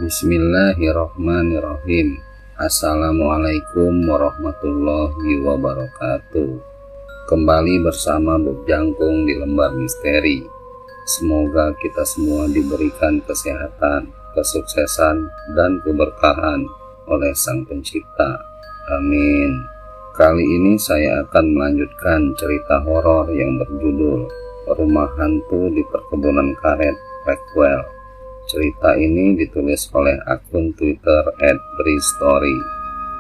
Bismillahirrahmanirrahim. Assalamualaikum warahmatullahi wabarakatuh. Kembali bersama Bob Jangkung di Lembar Misteri. Semoga kita semua diberikan kesehatan, kesuksesan, dan keberkahan oleh Sang Pencipta. Amin. Kali ini saya akan melanjutkan cerita horor yang berjudul Rumah Hantu di Perkebunan Karet, Blackwell. Cerita ini ditulis oleh akun Twitter @bristory.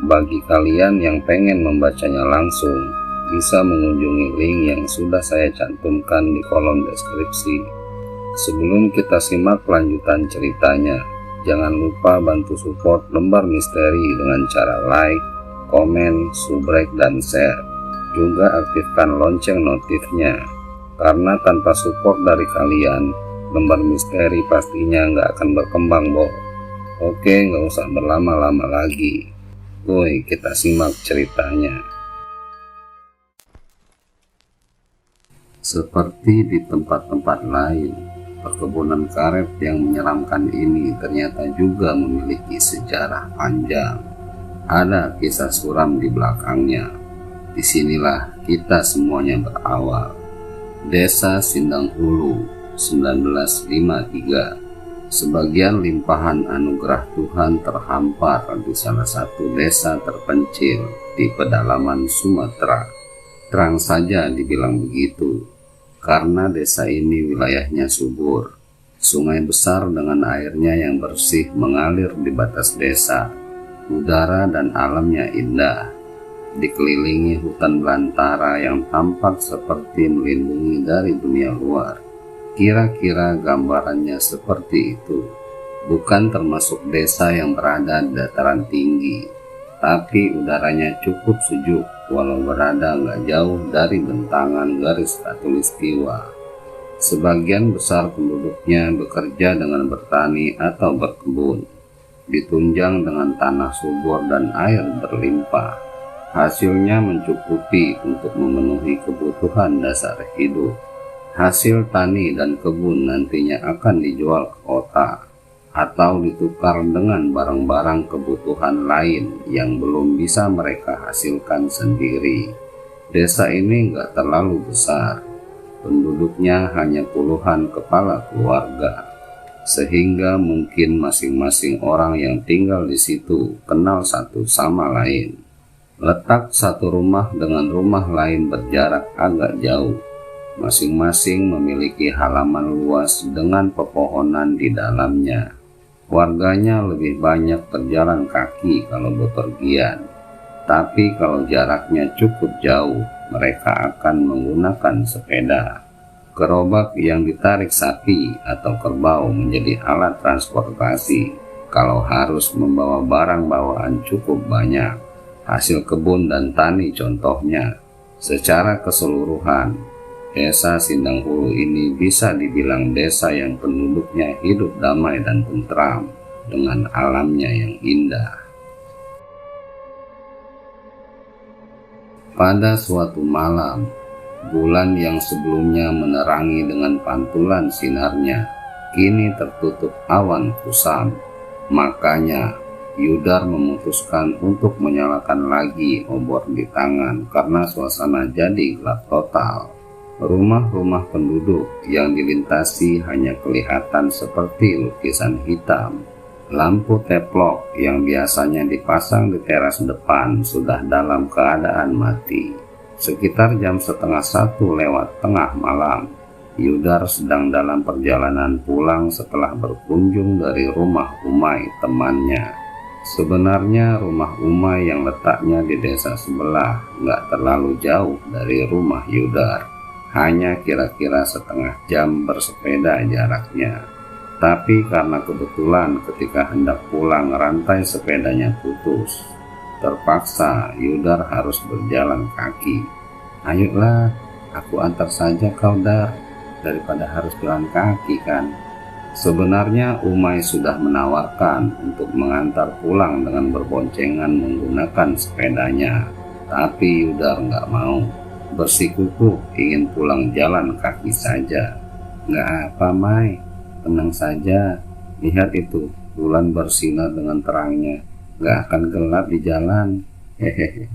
Bagi kalian yang pengen membacanya langsung, bisa mengunjungi link yang sudah saya cantumkan di kolom deskripsi. Sebelum kita simak lanjutan ceritanya, jangan lupa bantu support Lembar Misteri dengan cara like, komen, subrek, dan share. Juga aktifkan lonceng notifnya, karena tanpa support dari kalian, Lembar Misteri pastinya nggak akan berkembang, Bob. Oke, nggak usah berlama-lama lagi. Woi, kita simak ceritanya. Seperti di tempat-tempat lain, perkebunan karet yang menyeramkan ini ternyata juga memiliki sejarah panjang. Ada kisah suram di belakangnya. Disinilah kita semuanya berawal. Desa Sindang Hulu, 1953. Sebagian limpahan anugerah Tuhan terhampar di salah satu desa terpencil di pedalaman Sumatera. Terang saja dibilang begitu, karena desa ini wilayahnya subur. Sungai besar dengan airnya yang bersih mengalir di batas desa. Udara dan alamnya indah, dikelilingi hutan belantara yang tampak seperti melindungi dari dunia luar. Kira-kira gambarannya seperti itu. Bukan termasuk desa yang berada di dataran tinggi, tapi udaranya cukup sejuk walau berada nggak jauh dari bentangan garis khatulistiwa. Sebagian besar penduduknya bekerja dengan bertani atau berkebun, ditunjang dengan tanah subur dan air berlimpah. Hasilnya mencukupi untuk memenuhi kebutuhan dasar hidup. Hasil tani dan kebun nantinya akan dijual ke kota atau ditukar dengan barang-barang kebutuhan lain yang belum bisa mereka hasilkan sendiri. Desa ini nggak terlalu besar, penduduknya hanya puluhan kepala keluarga, sehingga mungkin masing-masing orang yang tinggal di situ kenal satu sama lain. Letak satu rumah dengan rumah lain berjarak agak jauh. Masing-masing memiliki halaman luas dengan pepohonan di dalamnya. Warganya lebih banyak berjalan kaki kalau bepergian, tapi kalau jaraknya cukup jauh, mereka akan menggunakan sepeda. Gerobak yang ditarik sapi atau kerbau menjadi alat transportasi kalau harus membawa barang bawaan cukup banyak. Hasil kebun dan tani contohnya. Secara keseluruhan, Desa Sindang Hulu ini bisa dibilang desa yang penduduknya hidup damai dan tentram dengan alamnya yang indah. Pada suatu malam, bulan yang sebelumnya menerangi dengan pantulan sinarnya, kini tertutup awan kusam. Makanya, Yudar memutuskan untuk menyalakan lagi obor di tangan karena suasana jadi gelap total. Rumah-rumah penduduk yang dilintasi hanya kelihatan seperti lukisan hitam. Lampu teplok yang biasanya dipasang di teras depan sudah dalam keadaan mati. Sekitar jam 12:30 lewat tengah malam, Yudar sedang dalam perjalanan pulang setelah berkunjung dari rumah Umay temannya. Sebenarnya rumah Umay yang letaknya di desa sebelah nggak terlalu jauh dari rumah Yudar. Hanya kira-kira setengah jam bersepeda jaraknya. Tapi karena kebetulan ketika hendak pulang rantai sepedanya putus, terpaksa Yudar harus berjalan kaki. Ayolah, aku antar saja kau, Dar, daripada harus jalan kaki kan. Sebenarnya Umay sudah menawarkan untuk mengantar pulang dengan berboncengan menggunakan sepedanya, tapi Yudar nggak mau. Bersikukuh ingin pulang jalan kaki saja. Nggak apa, Mai, tenang saja. Lihat itu, bulan bersinar dengan terangnya. Gak akan gelap di jalan. Hehehe,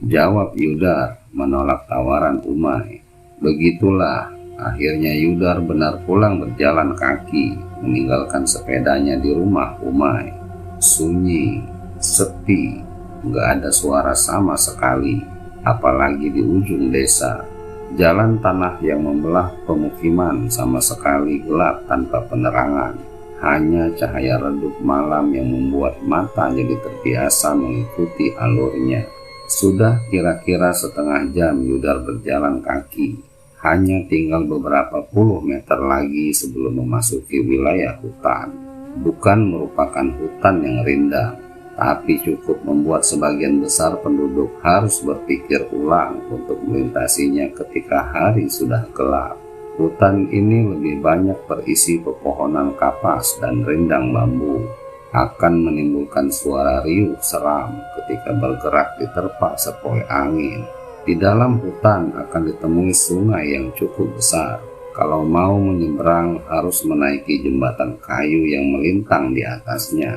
jawab Yudar menolak tawaran Umay. Begitulah, akhirnya Yudar benar pulang berjalan kaki, meninggalkan sepedanya di rumah Umay. Sunyi, sepi, gak ada suara sama sekali, apalagi di ujung desa. Jalan tanah yang membelah pemukiman sama sekali gelap tanpa penerangan. Hanya cahaya redup malam yang membuat mata jadi terbiasa mengikuti alurnya. Sudah kira-kira setengah jam Yudar berjalan kaki. Hanya tinggal beberapa puluh meter lagi sebelum memasuki wilayah hutan. Bukan merupakan hutan yang rindang, tapi cukup membuat sebagian besar penduduk harus berpikir ulang untuk melintasinya ketika hari sudah gelap. Hutan ini lebih banyak berisi pepohonan kapas dan rindang bambu. Akan menimbulkan suara riuh seram ketika bergerak diterpa sepoi angin. Di dalam hutan akan ditemui sungai yang cukup besar. Kalau mau menyeberang harus menaiki jembatan kayu yang melintang di atasnya.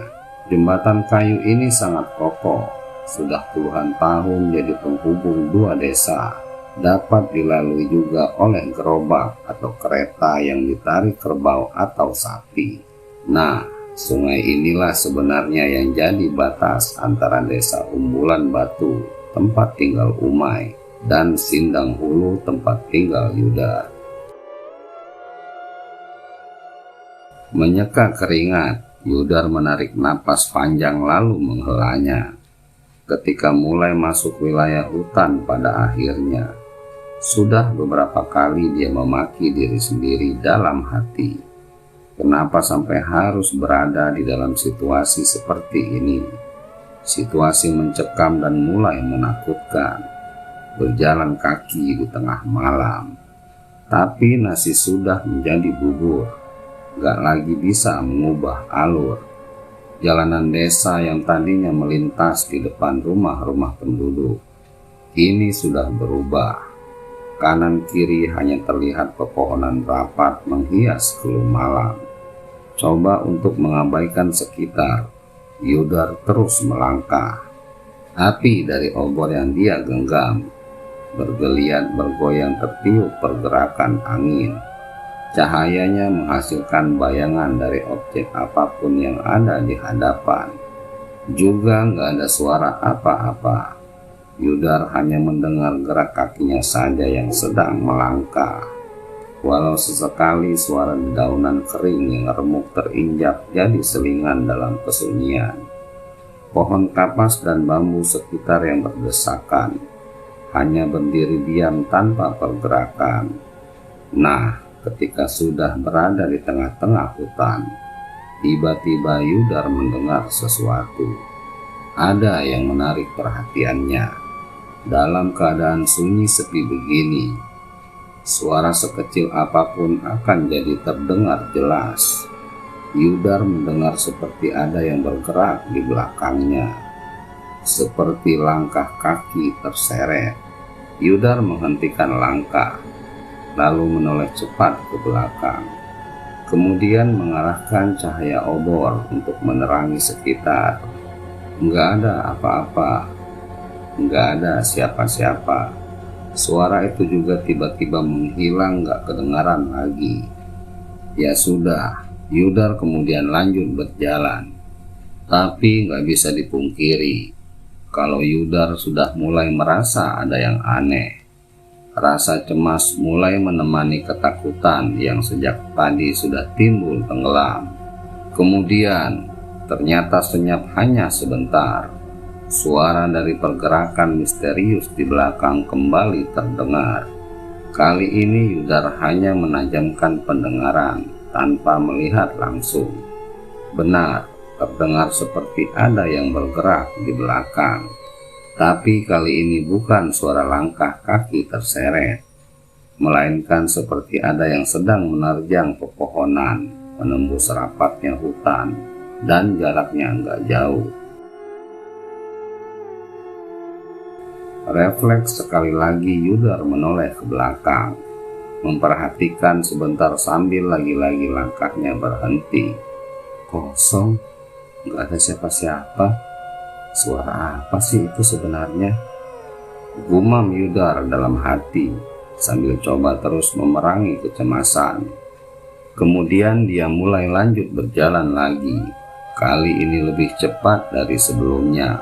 Jembatan kayu ini sangat kokoh, sudah puluhan tahun jadi penghubung dua desa. Dapat dilalui juga oleh gerobak atau kereta yang ditarik kerbau atau sapi. Nah, sungai inilah sebenarnya yang jadi batas antara desa Umbulan Batu, tempat tinggal Umay, dan Sindang Hulu, tempat tinggal Yudar. Menyeka keringat, Yudar menarik napas panjang lalu menghelanya. Ketika mulai masuk wilayah hutan pada akhirnya, sudah beberapa kali dia memaki diri sendiri dalam hati. Kenapa sampai harus berada di dalam situasi seperti ini? Situasi mencekam dan mulai menakutkan. Berjalan kaki di tengah malam. Tapi nasi sudah menjadi bubur. Gak lagi bisa mengubah alur. Jalanan desa yang tadinya melintas di depan rumah-rumah penduduk, ini sudah berubah. Kanan kiri hanya terlihat pepohonan rapat menghias keluh malam. Coba untuk mengabaikan sekitar, Yudar terus melangkah. Api dari obor yang dia genggam bergeliat bergoyang tertiup pergerakan angin. Cahayanya menghasilkan bayangan dari objek apapun yang ada di hadapan. Juga nggak ada suara apa-apa. Yudar hanya mendengar gerak kakinya saja yang sedang melangkah. Walau sesekali suara dedaunan kering yang remuk terinjak jadi selingan dalam kesunyian. Pohon kapas dan bambu sekitar yang berdesakan hanya berdiri diam tanpa pergerakan. Nah, ketika sudah berada di tengah-tengah hutan, tiba-tiba Yudar mendengar sesuatu. Ada yang menarik perhatiannya. Dalam keadaan sunyi sepi begini, suara sekecil apapun akan jadi terdengar jelas. Yudar mendengar seperti ada yang bergerak di belakangnya, seperti langkah kaki terseret. Yudar menghentikan langkah, lalu menoleh cepat ke belakang, kemudian mengarahkan cahaya obor untuk menerangi sekitar. Enggak ada apa-apa, enggak ada siapa-siapa. Suara itu juga tiba-tiba menghilang, gak kedengaran lagi. Ya sudah, Yudar kemudian lanjut berjalan. Tapi gak bisa dipungkiri, kalau Yudar sudah mulai merasa ada yang aneh. Rasa cemas mulai menemani ketakutan yang sejak tadi sudah timbul tenggelam. Kemudian, ternyata senyap hanya sebentar. Suara dari pergerakan misterius di belakang kembali terdengar. Kali ini Yudar hanya menajamkan pendengaran tanpa melihat langsung. Benar, terdengar seperti ada yang bergerak di belakang. Tapi kali ini bukan suara langkah kaki terseret, melainkan seperti ada yang sedang menerjang pepohonan, menembus rapatnya hutan, dan jaraknya enggak jauh. Refleks sekali lagi Yudar menoleh ke belakang, memperhatikan sebentar sambil lagi-lagi langkahnya berhenti. Kosong, Nggak ada siapa-siapa. Suara apa sih itu sebenarnya? Gumam Yudar dalam hati sambil coba terus memerangi kecemasan. Kemudian dia mulai lanjut berjalan lagi. Kali ini lebih cepat dari sebelumnya.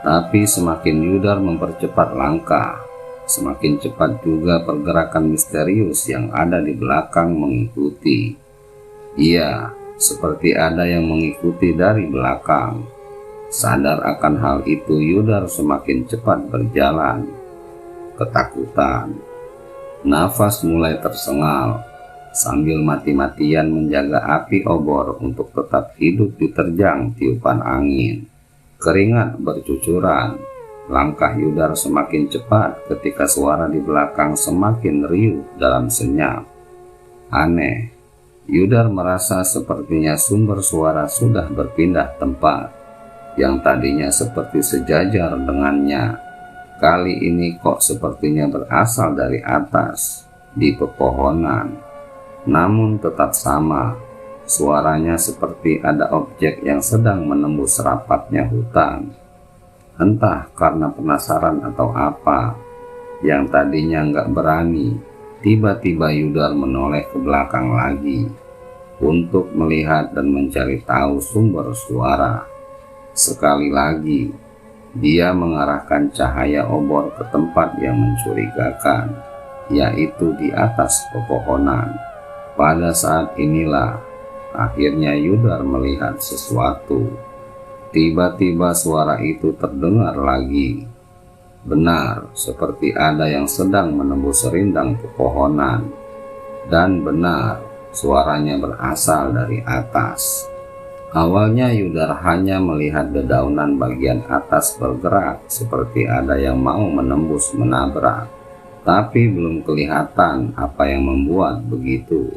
Tapi semakin Yudar mempercepat langkah, semakin cepat juga pergerakan misterius yang ada di belakang mengikuti. Iya, seperti ada yang mengikuti dari belakang. Sadar akan hal itu, Yudar semakin cepat berjalan. Ketakutan. Nafas mulai tersengal. Sambil mati-matian menjaga api obor untuk tetap hidup diterjang tiupan angin. Keringat bercucuran. Langkah Yudar semakin cepat ketika suara di belakang semakin riuh dalam senyap. Aneh, Yudar merasa sepertinya sumber suara sudah berpindah tempat. Yang tadinya seperti sejajar dengannya, kali ini kok sepertinya berasal dari atas, di pepohonan. Namun tetap sama, suaranya seperti ada objek yang sedang menembus rapatnya hutan. Entah karena penasaran atau apa, yang tadinya nggak berani, tiba-tiba Yudar menoleh ke belakang lagi untuk melihat dan mencari tahu sumber suara. Sekali lagi, dia mengarahkan cahaya obor ke tempat yang mencurigakan, yaitu di atas pepohonan. Pada saat inilah, akhirnya Yudar melihat sesuatu. Tiba-tiba suara itu terdengar lagi. Benar, seperti ada yang sedang menembus rindang pepohonan. Dan benar, suaranya berasal dari atas. Awalnya Yudar hanya melihat dedaunan bagian atas bergerak seperti ada yang mau menembus menabrak. Tapi belum kelihatan apa yang membuat begitu.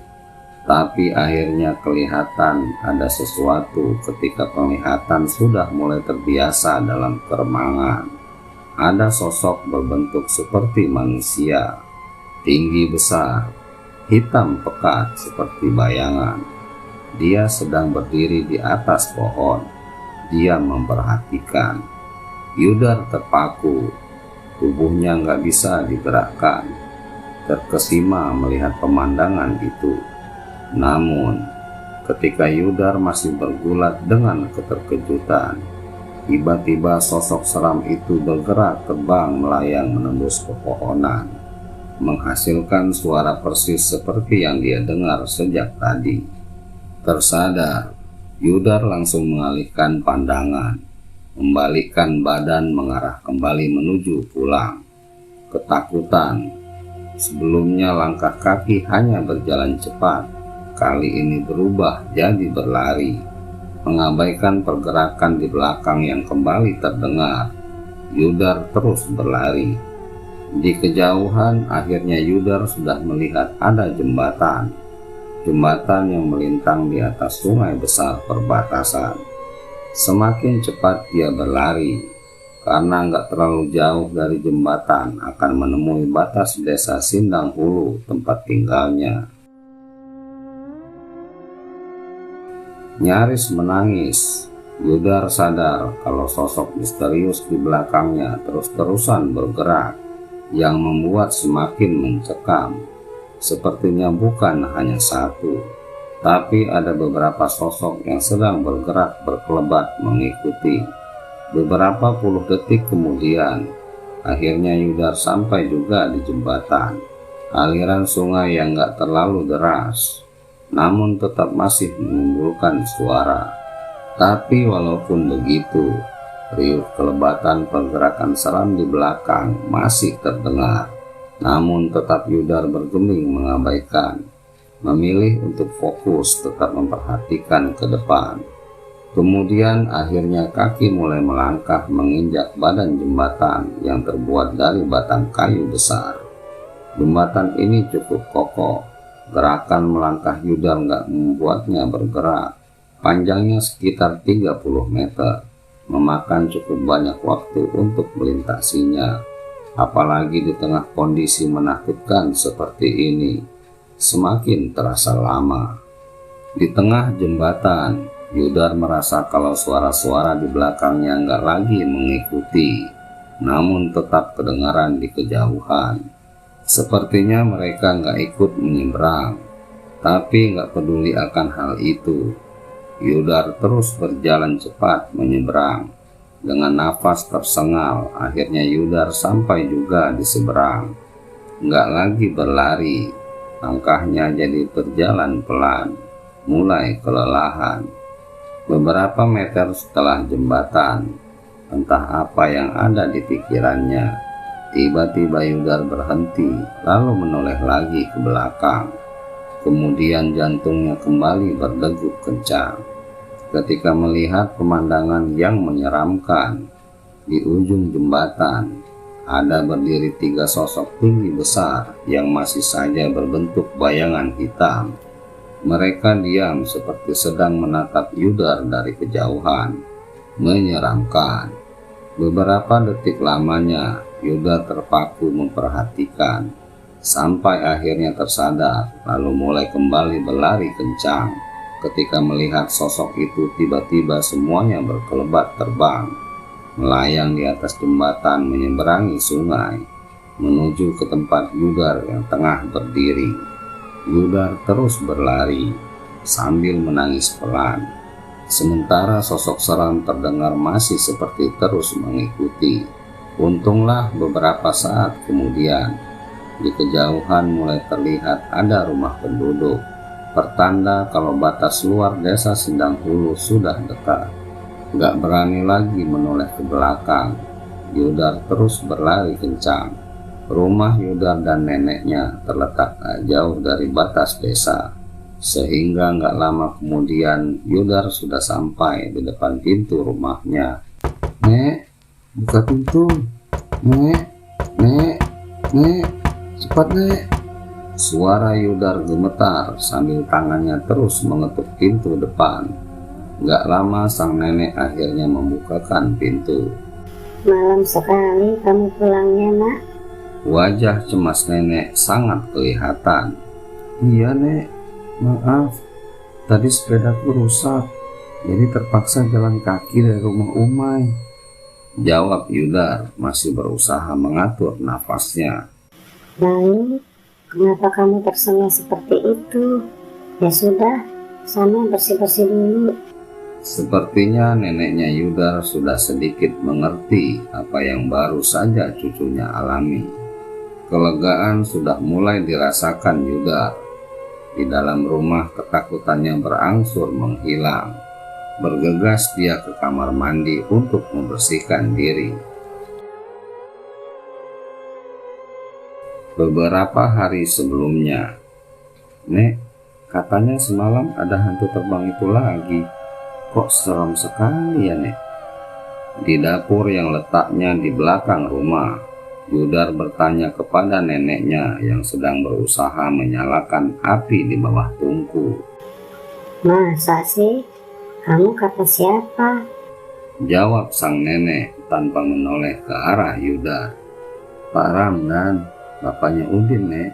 Tapi akhirnya kelihatan ada sesuatu ketika penglihatan sudah mulai terbiasa dalam keremangan. Ada sosok berbentuk seperti manusia, tinggi besar, hitam pekat seperti bayangan. Dia sedang berdiri di atas pohon. Dia memperhatikan. Yudar terpaku. Tubuhnya nggak bisa digerakkan. Terkesima melihat pemandangan itu. Namun, ketika Yudar masih bergulat dengan keterkejutan, tiba-tiba sosok seram itu bergerak terbang melayang menembus pepohonan, menghasilkan suara persis seperti yang dia dengar sejak tadi. Tersadar, Yudar langsung mengalihkan pandangan, membalikkan badan mengarah kembali menuju pulang. Ketakutan. Sebelumnya langkah kaki hanya berjalan cepat, kali ini berubah jadi berlari, mengabaikan pergerakan di belakang yang kembali terdengar. Yudar terus berlari. Di kejauhan akhirnya Yudar sudah melihat ada jembatan. Jembatan yang melintang di atas sungai besar perbatasan. Semakin cepat dia berlari, karena nggak terlalu jauh dari jembatan akan menemui batas desa Sindang Hulu tempat tinggalnya. Nyaris menangis, Yudar sadar kalau sosok misterius di belakangnya terus-terusan bergerak, yang membuat semakin mencekam. Sepertinya bukan hanya satu, tapi ada beberapa sosok yang sedang bergerak berkelebat mengikuti. Beberapa puluh detik kemudian, akhirnya Yudar sampai juga di jembatan. Aliran sungai yang gak terlalu deras, namun tetap masih menimbulkan suara. Tapi walaupun begitu, riuh kelebatan pergerakan seram di belakang masih terdengar. Namun tetap Yudar bergeming mengabaikan, memilih untuk fokus tetap memperhatikan ke depan. Kemudian akhirnya kaki mulai melangkah menginjak badan jembatan yang terbuat dari batang kayu besar. Jembatan ini cukup kokoh. Gerakan melangkah Yudar nggak membuatnya bergerak. Panjangnya sekitar 30 meter, memakan cukup banyak waktu untuk melintasinya. Apalagi di tengah kondisi menakutkan seperti ini, semakin terasa lama. Di tengah jembatan, Yudar merasa kalau suara-suara di belakangnya nggak lagi mengikuti, namun tetap kedengaran di kejauhan. Sepertinya mereka nggak ikut menyeberang, tapi nggak peduli akan hal itu. Yudar terus berjalan cepat menyeberang. Dengan nafas tersengal, akhirnya Yudar sampai juga di seberang. Nggak lagi berlari, langkahnya jadi berjalan pelan, mulai kelelahan. Beberapa meter setelah jembatan, entah apa yang ada di pikirannya, tiba-tiba Yudar berhenti, lalu menoleh lagi ke belakang. Kemudian jantungnya kembali berdegup kencang ketika melihat pemandangan yang menyeramkan. Di ujung jembatan ada berdiri 3 sosok tinggi besar yang masih saja berbentuk bayangan hitam. Mereka diam seperti sedang menatap Yudar dari kejauhan. Menyeramkan. Beberapa detik lamanya Yudar terpaku memperhatikan, sampai akhirnya tersadar, lalu mulai kembali berlari kencang. Ketika melihat sosok itu, tiba-tiba semuanya berkelebat terbang, melayang di atas jembatan menyeberangi sungai, menuju ke tempat Yudar yang tengah berdiri. Yudar terus berlari, sambil menangis pelan. Sementara sosok seram terdengar masih seperti terus mengikuti. Untunglah beberapa saat kemudian, di kejauhan mulai terlihat ada rumah penduduk, pertanda kalau batas luar desa Sindang Hulu sudah dekat. Gak berani lagi menoleh ke belakang, Yudar terus berlari kencang. Rumah Yudar dan neneknya terletak jauh dari batas desa, sehingga gak lama kemudian Yudar sudah sampai di depan pintu rumahnya. "Nek, buka pintu. Nek, cepat Nek." Suara Yudar gemetar sambil tangannya terus mengetuk pintu depan. Gak lama sang nenek akhirnya membukakan pintu. "Malam sekali kamu pulangnya, Nak." Wajah cemas nenek sangat kelihatan. "Iya Nek, maaf. Tadi sepedaku rusak, jadi terpaksa jalan kaki dari rumah Umay," jawab Yudar masih berusaha mengatur nafasnya. "Lalu, kenapa kamu tersengal seperti itu? Ya sudah, sana bersih-bersih dulu." Sepertinya neneknya Yudar sudah sedikit mengerti apa yang baru saja cucunya alami. Kelegaan sudah mulai dirasakan Yudar. Di dalam rumah ketakutannya berangsur menghilang. Bergegas dia ke kamar mandi untuk membersihkan diri. Beberapa hari sebelumnya, "Nek, katanya semalam ada hantu terbang itu lagi. Kok serem sekali ya Nek?" Di dapur yang letaknya di belakang rumah, Yudar bertanya kepada neneknya yang sedang berusaha menyalakan api di bawah tungku. "Masa sih? Kamu kata siapa?" Jawab sang nenek tanpa menoleh ke arah Yudar. "Pak Ramdan, bapaknya Udin Nek.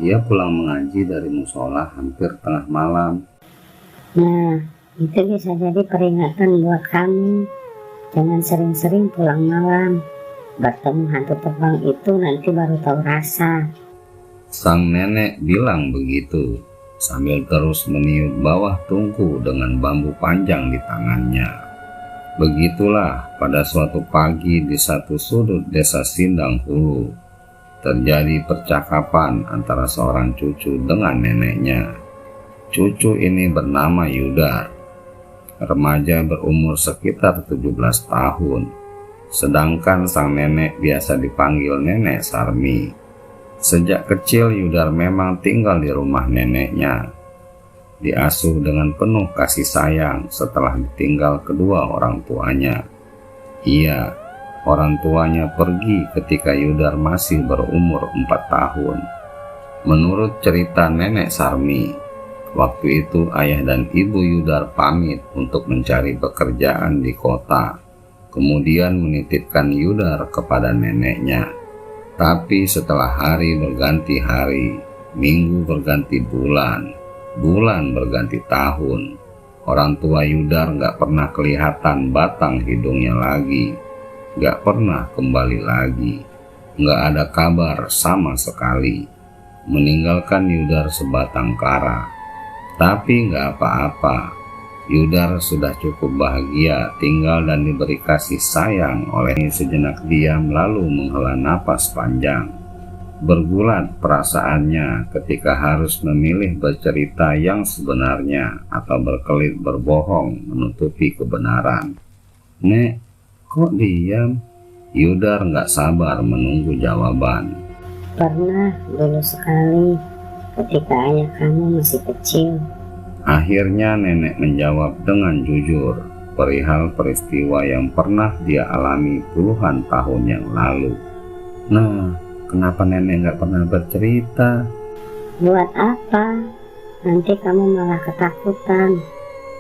Dia pulang mengaji dari musola hampir tengah malam." "Nah, itu bisa jadi peringatan buat kamu. Jangan sering-sering pulang malam. Bertemu hantu terbang itu nanti baru tahu rasa." Sang nenek bilang begitu, sambil terus meniup bawah tungku dengan bambu panjang di tangannya. Begitulah pada suatu pagi di satu sudut desa Sindang Hulu, terjadi percakapan antara seorang cucu dengan neneknya. Cucu ini bernama Yudar, remaja berumur sekitar 17 tahun. Sedangkan sang nenek biasa dipanggil Nenek Sarmi. Sejak kecil Yudar memang tinggal di rumah neneknya. Diasuh dengan penuh kasih sayang setelah ditinggal kedua orang tuanya. Iya, orang tuanya pergi ketika Yudar masih berumur 4 tahun. Menurut cerita Nenek Sarmi, waktu itu ayah dan ibu Yudar pamit untuk mencari pekerjaan di kota, kemudian menitipkan Yudar kepada neneknya. Tapi setelah hari berganti hari, minggu berganti bulan, bulan berganti tahun, Orang tua Yudar gak pernah kelihatan batang hidungnya lagi, gak pernah kembali lagi, gak ada kabar sama sekali, meninggalkan Yudar sebatang kara. Tapi gak apa-apa, Yudar sudah cukup bahagia tinggal dan diberi kasih sayang oleh. Sejenak diam lalu menghela napas panjang. Bergulat perasaannya ketika harus memilih bercerita yang sebenarnya atau berkelit berbohong menutupi kebenaran. Nek, kok diam? Yudar gak sabar menunggu jawaban. Pernah dulu sekali ketika ayah kamu masih kecil. Akhirnya nenek menjawab dengan jujur perihal peristiwa yang pernah dia alami puluhan tahun yang lalu. Nah, kenapa nenek gak pernah bercerita? Buat apa? Nanti kamu malah ketakutan.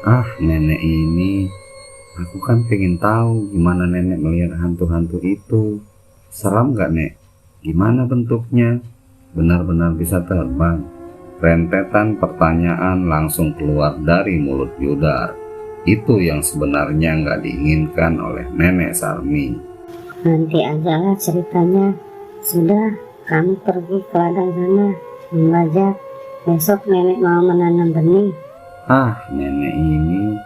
Ah, nenek ini, aku kan pengen tahu gimana nenek melihat hantu-hantu itu. Seram gak, Nek? Gimana bentuknya? Benar-benar bisa terbang? Rentetan pertanyaan langsung keluar dari mulut Yudar. Itu yang sebenarnya nggak diinginkan oleh Nenek Sarmi. Nanti ajalah ceritanya. Sudah, kamu pergi ke ladang sana membajak. Besok nenek mau menanam benih. Ah, nenek ini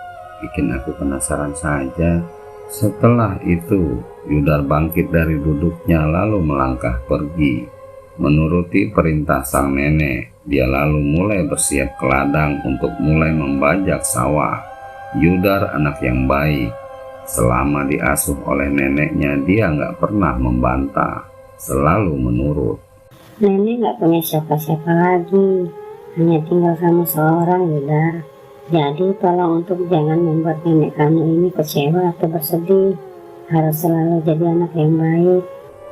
bikin aku penasaran saja. Setelah itu, Yudar bangkit dari duduknya lalu melangkah pergi. Menuruti perintah sang nenek, dia lalu mulai bersiap ke ladang untuk mulai membajak sawah. Yudar anak yang baik. Selama diasuh oleh neneknya, dia nggak pernah membantah, selalu menurut. Nenek nggak punya siapa-siapa lagi, hanya tinggal kamu seorang, Yudar. Jadi tolong untuk jangan membuat nenek kamu ini kecewa atau bersedih. Harus selalu jadi anak yang baik.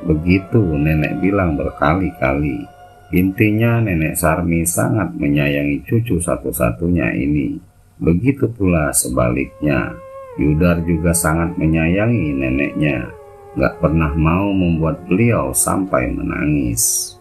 Begitu nenek bilang berkali-kali. Intinya Nenek Sarmi sangat menyayangi cucu satu-satunya ini. Begitu pula sebaliknya, Yudar juga sangat menyayangi neneknya. Gak pernah mau membuat beliau sampai menangis.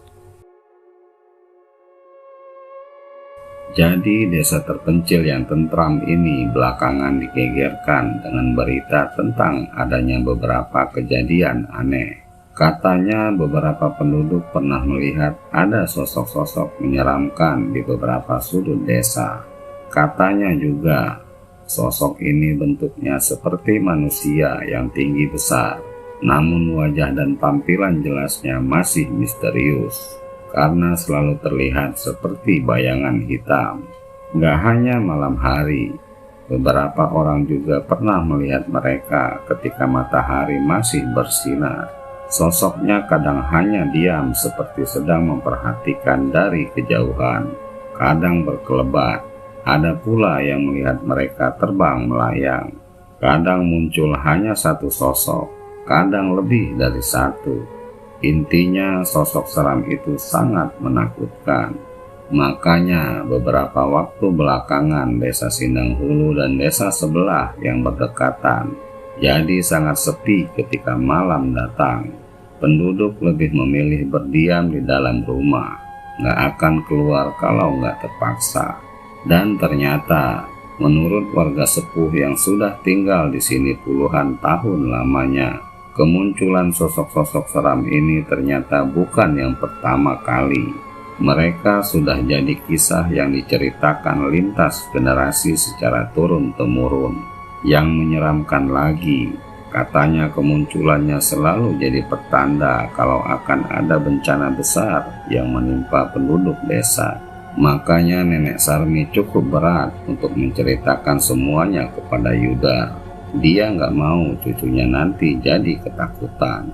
Jadi desa terpencil yang tentram ini belakangan digegerkan dengan berita tentang adanya beberapa kejadian aneh. Katanya beberapa penduduk pernah melihat ada sosok-sosok menyeramkan di beberapa sudut desa. Katanya juga sosok ini bentuknya seperti manusia yang tinggi besar, namun wajah dan tampilan jelasnya masih misterius karena selalu terlihat seperti bayangan hitam. Gak hanya malam hari, beberapa orang juga pernah melihat mereka ketika matahari masih bersinar. Sosoknya kadang hanya diam seperti sedang memperhatikan dari kejauhan, kadang berkelebat. Ada pula yang melihat mereka terbang melayang. Kadang muncul hanya satu sosok, kadang lebih dari satu. Intinya sosok seram itu sangat menakutkan. Makanya beberapa waktu belakangan desa Sindang Hulu dan desa sebelah yang berdekatan jadi sangat sepi ketika malam datang. Penduduk lebih memilih berdiam di dalam rumah, nggak akan keluar kalau nggak terpaksa. Dan ternyata, menurut warga sepuh yang sudah tinggal di sini puluhan tahun lamanya, kemunculan sosok-sosok seram ini ternyata bukan yang pertama kali. Mereka sudah jadi kisah yang diceritakan lintas generasi secara turun-temurun. Yang menyeramkan lagi, katanya kemunculannya selalu jadi pertanda kalau akan ada bencana besar yang menimpa penduduk desa. Makanya Nenek Sarmi cukup berat untuk menceritakan semuanya kepada Yudar. Dia nggak mau cucunya nanti jadi ketakutan.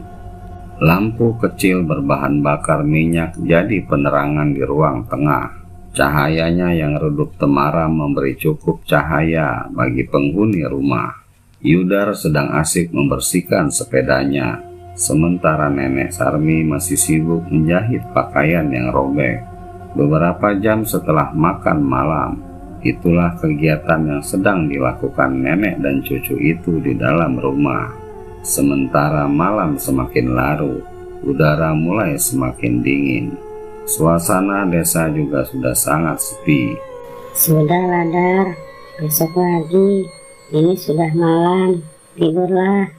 Lampu kecil berbahan bakar minyak jadi penerangan di ruang tengah. Cahayanya yang redup temaram memberi cukup cahaya bagi penghuni rumah. Yudar sedang asik membersihkan sepedanya, sementara Nenek Sarmi masih sibuk menjahit pakaian yang robek. Beberapa jam setelah makan malam, itulah kegiatan yang sedang dilakukan nenek dan cucu itu di dalam rumah. Sementara malam semakin larut, udara mulai semakin dingin. Suasana desa juga sudah sangat sepi. Sudah, Ladar. besok lagi. Ini sudah malam, tidurlah.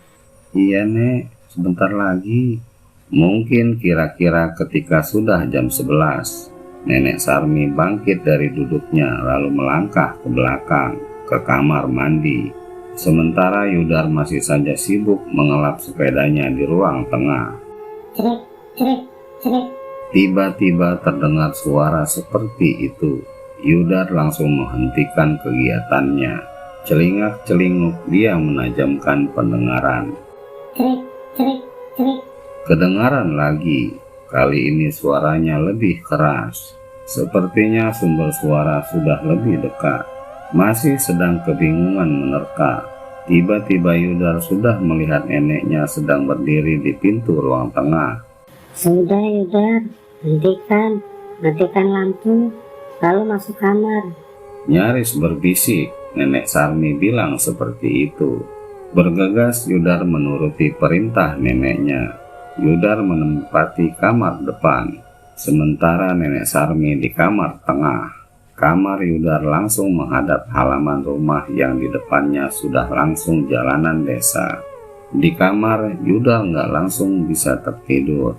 Iya Nek, sebentar lagi. Mungkin kira-kira ketika sudah jam 11, Nenek Sarmi bangkit dari duduknya lalu melangkah ke belakang, ke kamar mandi. Sementara Yudar masih saja sibuk mengelap sepedanya di ruang tengah. Cerik, cerik, cerik. Tiba-tiba terdengar suara seperti itu. Yudar langsung menghentikan kegiatannya. Celingak-celinguk dia menajamkan pendengaran. Cerik, cerik, cerik. Kedengaran lagi, kali ini suaranya lebih keras. Sepertinya sumber suara sudah lebih dekat. Masih sedang kebingungan menerka. Tiba-tiba Yudar sudah melihat neneknya sedang berdiri di pintu ruang tengah. Sudah Yudar, matikan lampu, lalu masuk kamar. Nyaris berbisik, Nenek Sarmi bilang seperti itu. Bergegas Yudar menuruti perintah neneknya. Yudar menempati kamar depan, sementara Nenek Sarmi di kamar tengah. Kamar Yudar langsung menghadap halaman rumah yang di depannya sudah langsung jalanan desa. Di kamar, Yudar nggak langsung bisa tertidur.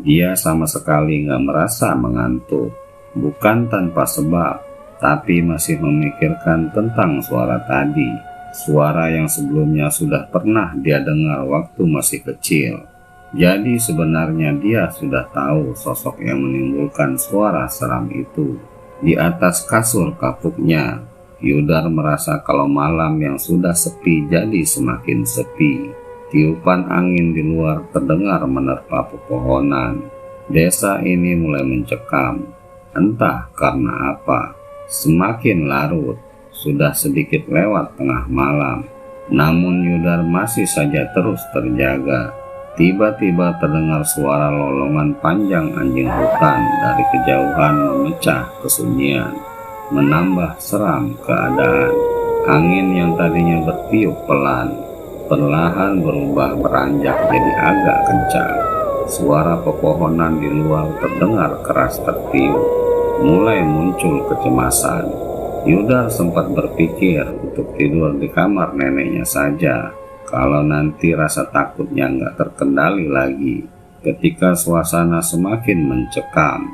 Dia sama sekali nggak merasa mengantuk. Bukan tanpa sebab, tapi masih memikirkan tentang suara tadi. Suara yang sebelumnya sudah pernah dia dengar waktu masih kecil. Jadi sebenarnya dia sudah tahu sosok yang menimbulkan suara seram itu. Di atas kasur kapuknya, Yudar merasa kalau malam yang sudah sepi jadi semakin sepi. Tiupan angin di luar terdengar menerpa pepohonan. Desa ini mulai mencekam. Entah karena apa, semakin larut. Sudah sedikit lewat tengah malam. Namun Yudar masih saja terus terjaga. Tiba-tiba terdengar suara lolongan panjang anjing hutan dari kejauhan memecah kesunyian, menambah seram keadaan. Angin yang tadinya bertiup pelan, perlahan berubah beranjak jadi agak kencang. Suara pepohonan di luar terdengar keras tertiup. Mulai muncul kecemasan. Yudar sempat berpikir untuk tidur di kamar neneknya saja. Kalau nanti rasa takutnya nggak terkendali lagi. Ketika suasana semakin mencekam,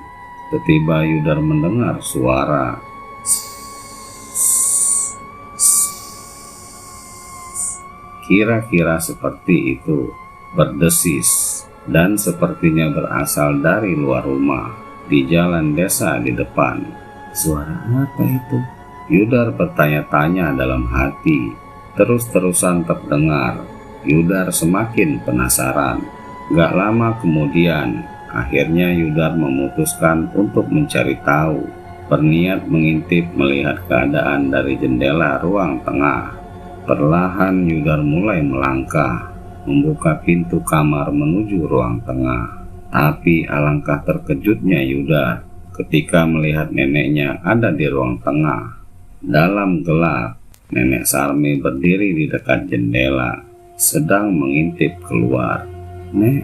tiba-tiba Yudar mendengar suara. Kira-kira seperti itu, berdesis, dan sepertinya berasal dari luar rumah, di jalan desa di depan. Suara apa itu? Yudar bertanya-tanya dalam hati. Terus-terusan terdengar. Yudar semakin penasaran. Gak lama kemudian, akhirnya Yudar memutuskan untuk mencari tahu. Berniat mengintip melihat keadaan dari jendela ruang tengah. Perlahan Yudar mulai melangkah, membuka pintu kamar menuju ruang tengah. Tapi alangkah terkejutnya Yudar ketika melihat neneknya ada di ruang tengah. Dalam gelap, Nenek Sarmi berdiri di dekat jendela, sedang mengintip keluar. Nenek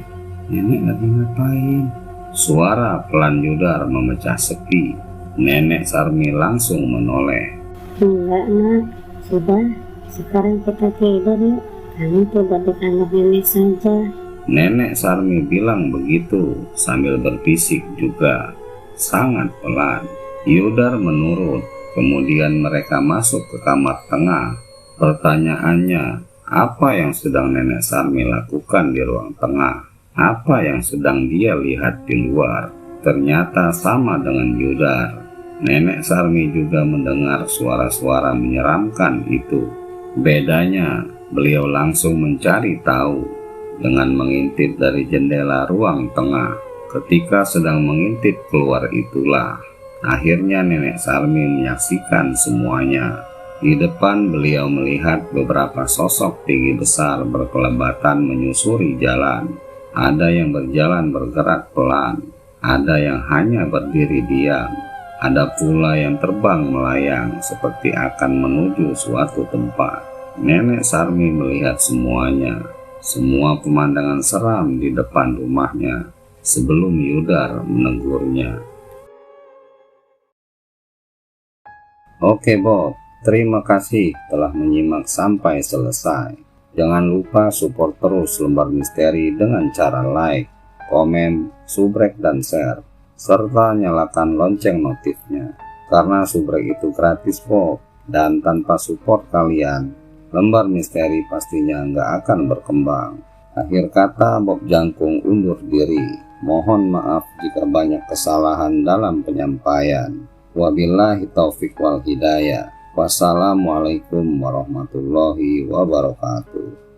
lagi ngapain? Suara pelan Yudar memecah sepi. Nenek Sarmi langsung menoleh. Enggak nak, sudah, sekarang kita tidur yuk. Kamu tidur di kamar nenek saja. Nenek Sarmi bilang begitu sambil berbisik juga, sangat pelan. Yudar menurut. Kemudian mereka masuk ke kamar tengah. Pertanyaannya, apa yang sedang Nenek Sarmi lakukan di ruang tengah? Apa yang sedang dia lihat di luar? Ternyata sama dengan Yudar. Nenek Sarmi juga mendengar suara-suara menyeramkan itu. Bedanya, beliau langsung mencari tahu dengan mengintip dari jendela ruang tengah. Ketika sedang mengintip keluar itulah akhirnya Nenek Sarmi menyaksikan semuanya. Di depan beliau melihat beberapa sosok tinggi besar berkelebatan menyusuri jalan. Ada yang berjalan bergerak pelan, ada yang hanya berdiri diam, ada pula yang terbang melayang seperti akan menuju suatu tempat. Nenek Sarmi melihat semuanya, semua pemandangan seram di depan rumahnya sebelum Yudar menegurnya. Oke Bob, Terima kasih telah menyimak sampai selesai. Jangan lupa support terus Lembar Misteri dengan cara like, komen, subrek, dan share, serta nyalakan lonceng notifnya. Karena subrek itu gratis kok, dan tanpa support kalian, Lembar Misteri pastinya nggak akan berkembang. Akhir kata, Bob Jangkung undur diri. Mohon maaf jika banyak kesalahan dalam penyampaian. Wabillahi taufik wal hidayah. Wassalamualaikum warahmatullahi wabarakatuh.